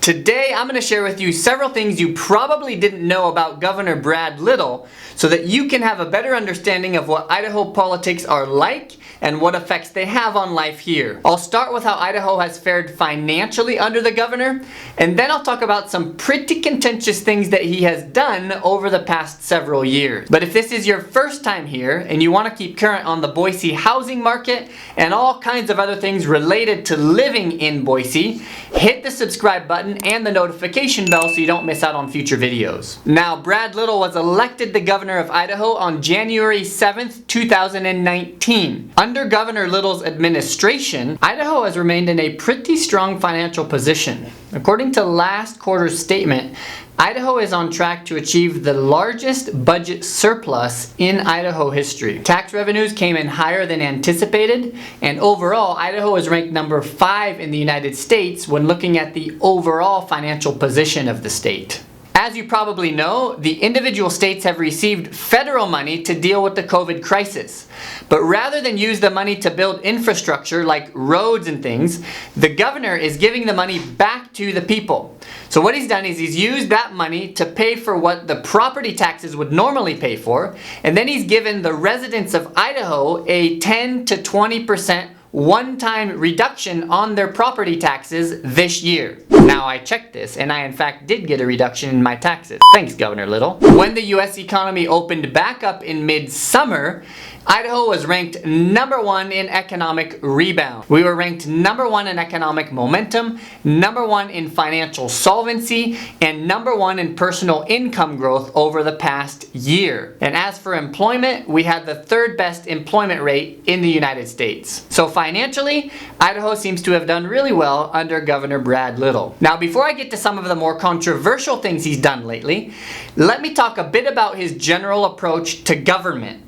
Today, I'm going to share with you several things you probably didn't know about Governor Brad Little so that you can have a better understanding of what Idaho politics are like and what effects they have on life here. I'll start with how Idaho has fared financially under the governor, and then I'll talk about some pretty contentious things that he has done over the past several years. But if this is your first time here and you want to keep current on the Boise housing market and all kinds of other things related to living in Boise, hit the subscribe button and the notification bell so you don't miss out on future videos. Now, Brad Little was elected the governor of Idaho on January 7th, 2019. Under Governor Little's administration, Idaho has remained in a pretty strong financial position. According to last quarter's statement, Idaho is on track to achieve the largest budget surplus in Idaho history. Tax revenues came in higher than anticipated, and overall, Idaho is ranked number 5 in the United States when looking at the overall financial position of the state. As you probably know, the individual states have received federal money to deal with the COVID crisis. But rather than use the money to build infrastructure like roads and things, the governor is giving the money back to the people. So what he's done is he's used that money to pay for what the property taxes would normally pay for, and then he's given the residents of Idaho a 10 to 20% one-time reduction on their property taxes this year. Now, I checked this and I in fact did get a reduction in my taxes. Thanks, Governor Little. When the US economy opened back up in mid-summer, Idaho was ranked number 1 in economic rebound. We were ranked number 1 in economic momentum, number 1 in financial solvency, and number 1 in personal income growth over the past year. And as for employment, we had the 3rd best employment rate in the United States. So financially, Idaho seems to have done really well under Governor Brad Little. Now, before I get to some of the more controversial things he's done lately, let me talk a bit about his general approach to government.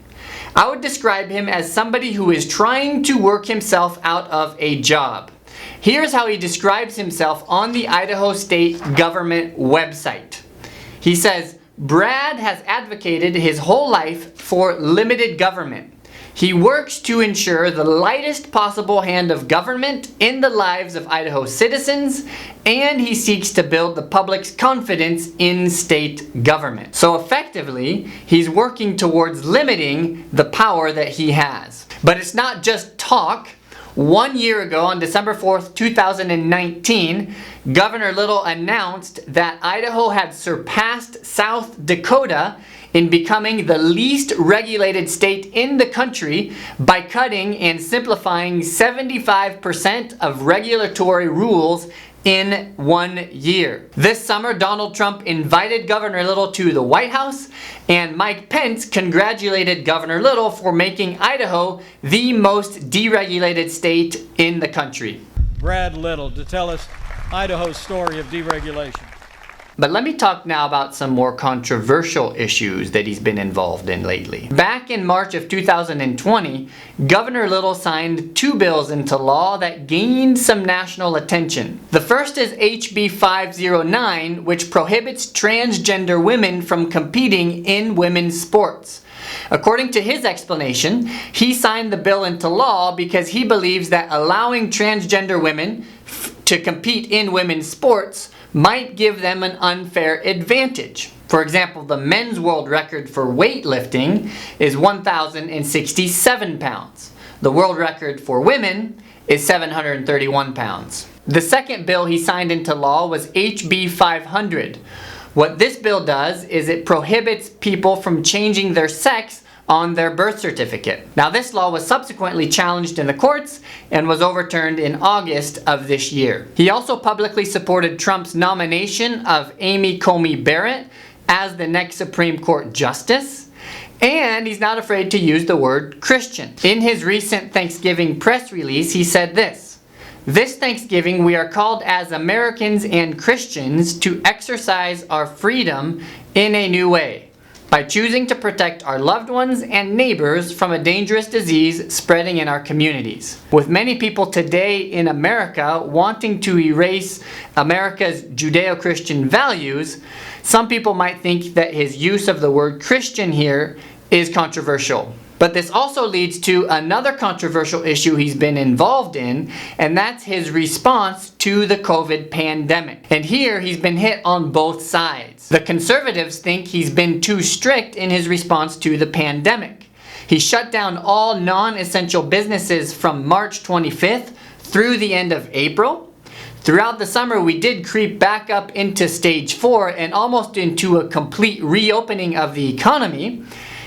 I would describe him as somebody who is trying to work himself out of a job. Here's how he describes himself on the Idaho State Government website. He says, "Brad has advocated his whole life for limited government. He works to ensure the lightest possible hand of government in the lives of Idaho citizens, and he seeks to build the public's confidence in state government." So effectively, he's working towards limiting the power that he has. But it's not just talk. 1 year ago, on December 4th, 2019, Governor Little announced that Idaho had surpassed South Dakota in becoming the least regulated state in the country by cutting and simplifying 75% of regulatory rules in 1 year. This summer, Donald Trump invited Governor Little to the White House, and Mike Pence congratulated Governor Little for making Idaho the most deregulated state in the country. Brad Little to tell us Idaho's story of deregulation. But let me talk now about some more controversial issues that he's been involved in lately. Back in March of 2020, Governor Little signed 2 bills into law that gained some national attention. The first is HB 509, which prohibits transgender women from competing in women's sports. According to his explanation, he signed the bill into law because he believes that allowing transgender women to compete in women's sports might give them an unfair advantage. For example, the men's world record for weightlifting is 1,067 pounds. The world record for women is 731 pounds. The second bill he signed into law was HB 500. What this bill does is it prohibits people from changing their sex on their birth certificate. Now, this law was subsequently challenged in the courts and was overturned in August of this year. He also publicly supported Trump's nomination of Amy Coney Barrett as the next Supreme Court Justice, and he's not afraid to use the word Christian. In his recent Thanksgiving press release, he said this: "This Thanksgiving, we are called as Americans and Christians to exercise our freedom in a new way, by choosing to protect our loved ones and neighbors from a dangerous disease spreading in our communities." With many people today in America wanting to erase America's Judeo-Christian values, some people might think that his use of the word Christian here is controversial. But this also leads to another controversial issue he's been involved in, and that's his response to the COVID pandemic. And here he's been hit on both sides. The conservatives think he's been too strict in his response to the pandemic. He shut down all non-essential businesses from March 25th through the end of April. Throughout the summer, we did creep back up into stage 4 and almost into a complete reopening of the economy.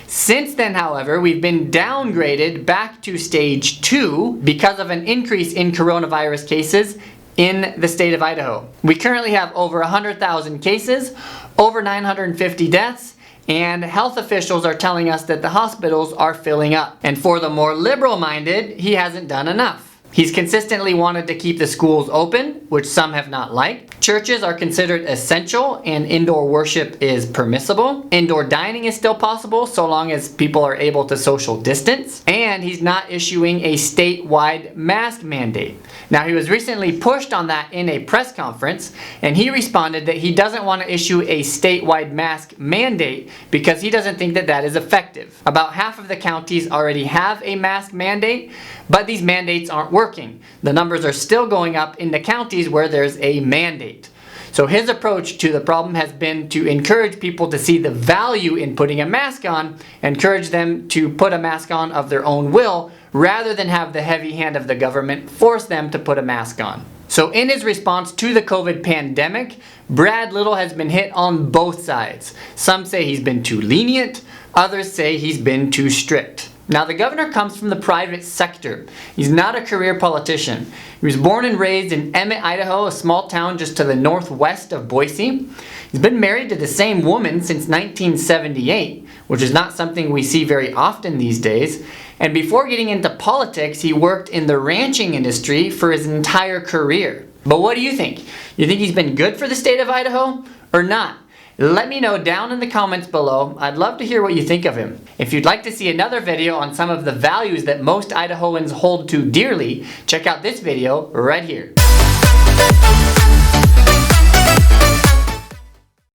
Since then, however, we've been downgraded back to stage 2 because of an increase in coronavirus cases in the state of Idaho. We currently have over 100,000 cases, over 950 deaths, and health officials are telling us that the hospitals are filling up. And for the more liberal-minded, he hasn't done enough. He's consistently wanted to keep the schools open, which some have not liked. Churches are considered essential and indoor worship is permissible. Indoor dining is still possible so long as people are able to social distance. And he's not issuing a statewide mask mandate. Now, he was recently pushed on that in a press conference, and he responded that he doesn't want to issue a statewide mask mandate because he doesn't think that that is effective. About half of the counties already have a mask mandate, but these mandates aren't working. The numbers are still going up in the counties where there's a mandate. So his approach to the problem has been to encourage people to see the value in putting a mask on, encourage them to put a mask on of their own will, rather than have the heavy hand of the government force them to put a mask on. So in his response to the COVID pandemic, Brad Little has been hit on both sides. Some say he's been too lenient, others say he's been too strict. Now, the governor comes from the private sector. He's not a career politician. He was born and raised in Emmett, Idaho, a small town just to the northwest of Boise. He's been married to the same woman since 1978, which is not something we see very often these days. And before getting into politics, he worked in the ranching industry for his entire career. But what do you think? You think he's been good for the state of Idaho or not? Let me know down in the comments below. I'd love to hear what you think of him. If you'd like to see another video on some of the values that most Idahoans hold to dearly, check out this video right here.